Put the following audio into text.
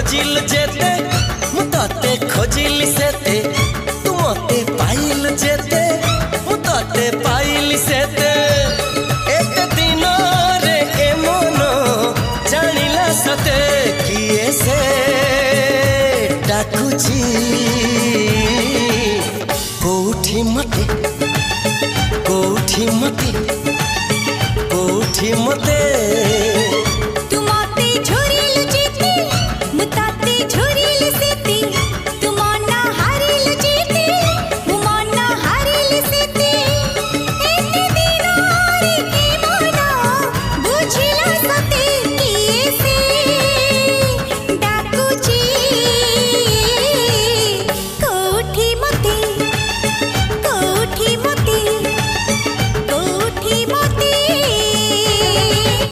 खोजिल जेते मु तते खोजिल सेते तू मते पाइल जेते मु तते पाइल सेते एक दिन रे ए मन जानिला सते किए से डाकुची कोठी मते कोठी मते कोठी मते